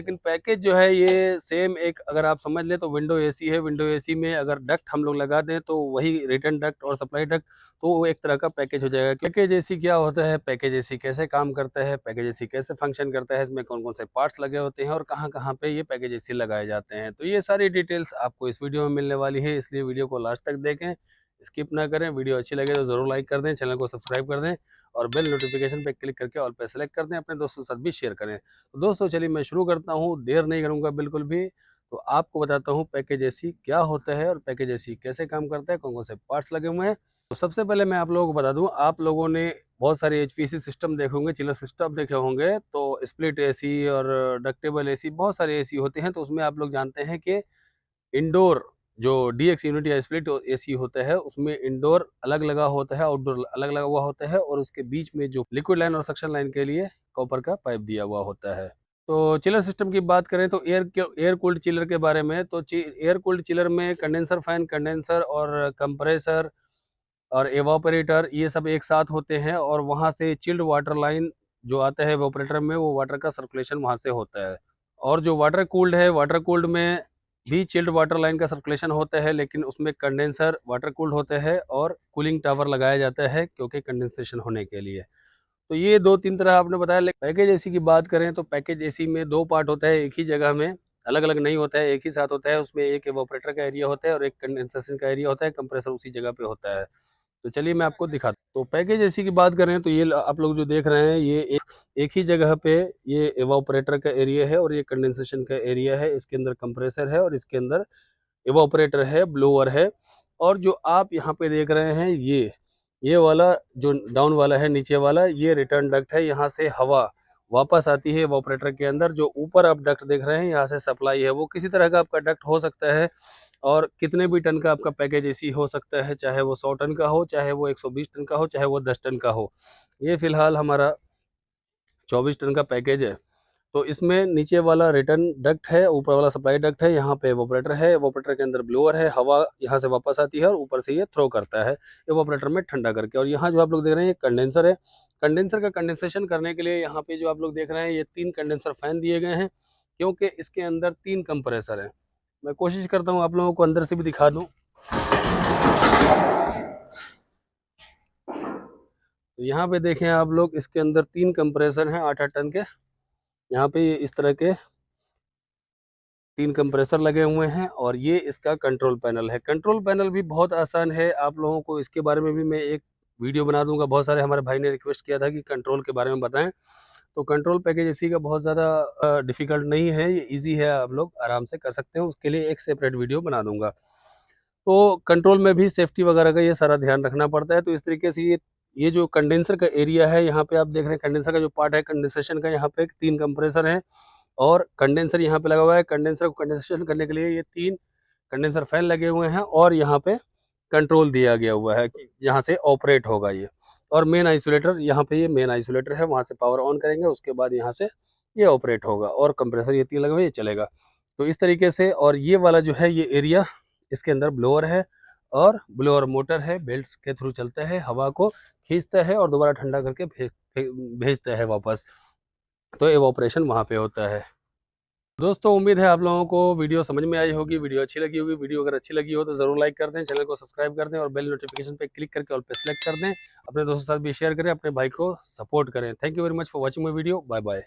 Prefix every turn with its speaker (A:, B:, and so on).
A: लेकिन पैकेज जो है ये सेम एक अगर आप समझ लें तो विंडो एसी है। विंडो एसी में अगर डक्ट हम लोग लगा दें तो वही रिटर्न डक्ट और सप्लाई डक्ट, तो वो एक तरह का पैकेज हो जाएगा। पैकेज एसी क्या होता है, पैकेज एसी कैसे काम करता है, पैकेज एसी कैसे फंक्शन करता है, इसमें कौन कौन से पार्ट्स लगे होते हैं और कहाँ कहाँ पे ये पैकेज एसी लगाए जाते हैं, तो ये सारी डिटेल्स आपको इस वीडियो में मिलने वाली है। इसलिए वीडियो को लास्ट तक देखें, स्किप ना करें। वीडियो अच्छी लगे तो ज़रूर लाइक कर दें, चैनल को सब्सक्राइब कर दें और बेल नोटिफिकेशन पे क्लिक करके ऑल पे सेलेक्ट कर दें। अपने दोस्तों के साथ भी शेयर करें। तो दोस्तों चलिए मैं शुरू करता हूँ, देर नहीं करूँगा बिल्कुल भी। तो आपको बताता हूँ पैकेज एसी क्या होता है और पैकेज एसी कैसे काम करता है, कौन कौन से पार्ट्स लगे हुए हैं। तो सबसे पहले मैं आप लोगों को बता दूँ, आप लोगों ने बहुत सारे एचपीएसी सिस्टम देखे होंगे, चिलर सिस्टम देखे होंगे, तो स्प्लिट एसी और डक्टेबल एसी बहुत सारे एसी होते हैं। तो उसमें आप लोग जानते हैं कि इंडोर जो डीएक्स यूनिट या स्प्लिट एसी होता है उसमें इंडोर अलग लगा होता है, आउटडोर अलग लगा हुआ होता है और उसके बीच में जो लिक्विड लाइन और सक्शन लाइन के लिए कॉपर का पाइप दिया हुआ होता है। तो चिलर सिस्टम की बात करें तो एयर कूल्ड चिलर के बारे में, तो एयर कूल्ड चिलर में कंडेंसर फैन, कंडेंसर और कंप्रेसर और एवापोरेटर ये सब एक साथ होते हैं और वहाँ से चिल्ड वाटर लाइन जो आता है एवापोरेटर में, वो वाटर का सर्कुलेशन वहाँ से होता है। और जो वाटर कूल्ड है, वाटर कूल्ड में भी चिल्ड वाटर लाइन का सर्कुलेशन होता है, लेकिन उसमें कंडेंसर वाटर कूल्ड होते हैं और कूलिंग टावर लगाया जाता है क्योंकि कंडेंसेशन होने के लिए। तो ये दो तीन तरह आपने बताया। लेकिन पैकेज एसी की बात करें तो पैकेज एसी में दो पार्ट होता है, एक ही जगह में, अलग अलग नहीं होता है, एक ही साथ होता है। उसमें एक एवापोरेटर का एरिया होता है और एक कंडेंसेशन का एरिया होता है, कंप्रेसर उसी जगह पे होता है। तो चलिए मैं आपको दिखाता हूँ। तो पैकेज एसी की बात करें तो ये आप लोग जो देख रहे हैं ये एक ही जगह पे ये एवापोरेटर का एरिया है और ये कंडेंसेशन का एरिया है। इसके अंदर कंप्रेसर है और इसके अंदर एवापोरेटर है, ब्लोअर है। और जो आप यहाँ पे देख रहे हैं ये वाला जो डाउन वाला है, नीचे वाला, ये रिटर्न डक्ट है। यहाँ से हवा वापस आती है एवापोरेटर के अंदर। जो ऊपर आप डक्ट देख रहे हैं यहाँ से सप्लाई है, वो किसी तरह का आपका डक्ट हो सकता है और कितने भी टन का आपका पैकेज एसी हो सकता है, चाहे वो 100 टन का हो, चाहे वो 120 टन का हो, चाहे वो 10 टन का हो। ये फिलहाल हमारा 24 टन का पैकेज है। तो इसमें नीचे वाला रिटर्न डक्ट है, ऊपर वाला सप्लाई डक्ट है, यहाँ पे एवोपरेटर है, एवोपरेटर के अंदर ब्लोअर है, हवा यहाँ से वापस आती है और ऊपर से ये थ्रो करता है एवोपरेटर में ठंडा करके। और यहाँ जो आप लोग देख रहे हैं ये कंडेंसर है। कंडेंसर का कंडेंसेशन करने के लिए यहाँ पे जो आप लोग देख रहे हैं ये 3 कंडेंसर फैन दिए गए हैं, क्योंकि इसके अंदर 3 कंप्रेसर हैं। मैं कोशिश करता हूँ आप लोगों को अंदर से भी दिखा दूँ। तो यहाँ पे देखें आप लोग, इसके अंदर 3 कंप्रेसर हैं 8-8 टन के। यहाँ पे ये इस तरह के 3 कंप्रेसर लगे हुए हैं और ये इसका कंट्रोल पैनल है। कंट्रोल पैनल भी बहुत आसान है, आप लोगों को इसके बारे में भी मैं एक वीडियो बना दूंगा। बहुत सारे हमारे भाई ने रिक्वेस्ट किया था कि कंट्रोल के बारे में बताएं। तो कंट्रोल पैकेज इसी का बहुत ज़्यादा डिफ़िकल्ट नहीं है, ये ईजी है, आप लोग आराम से कर सकते हैं। उसके लिए एक सेपरेट वीडियो बना दूंगा। तो कंट्रोल में भी सेफ्टी वगैरह का ये सारा ध्यान रखना पड़ता है। तो इस तरीके से ये जो कंडेंसर का एरिया है, यहाँ पे आप देख रहे हैं कंडेंसर का जो पार्ट है कंडेंसेशन का, यहाँ पे 3 कंप्रेसर हैं और कंडेंसर यहाँ पे लगा हुआ है। कंडेंसर को कंडेंसेशन करने के लिए ये 3 कंडेंसर फैन लगे हुए हैं और यहाँ पे कंट्रोल दिया गया हुआ है कि यहाँ से ऑपरेट होगा ये। और मेन आइसोलेटर, यहाँ पे ये मेन आइसोलेटर है, वहाँ से पावर ऑन करेंगे, उसके बाद यहाँ से ये ऑपरेट होगा और कंप्रेसर ये 3 लगे हुए, ये चलेगा। तो इस तरीके से। और ये वाला जो है ये एरिया, इसके अंदर ब्लोअर है और ब्लोअर मोटर है, बेल्ट के थ्रू चलता है, हवा को खींचता है और दोबारा ठंडा करके भेजता है वापस। तो एवापोरेशन वहाँ पे होता है। दोस्तों उम्मीद है आप लोगों को वीडियो समझ में आई होगी, वीडियो अच्छी लगी होगी। वीडियो अगर अच्छी लगी हो तो ज़रूर लाइक कर दें, चैनल को सब्सक्राइब कर दें और बेल नोटिफिकेशन पे क्लिक करके ऑल पे सेलेक्ट कर दें। अपने दोस्तों के साथ भी शेयर करें, अपने भाई को सपोर्ट करें। Thank you very much for watching my video. Bye bye.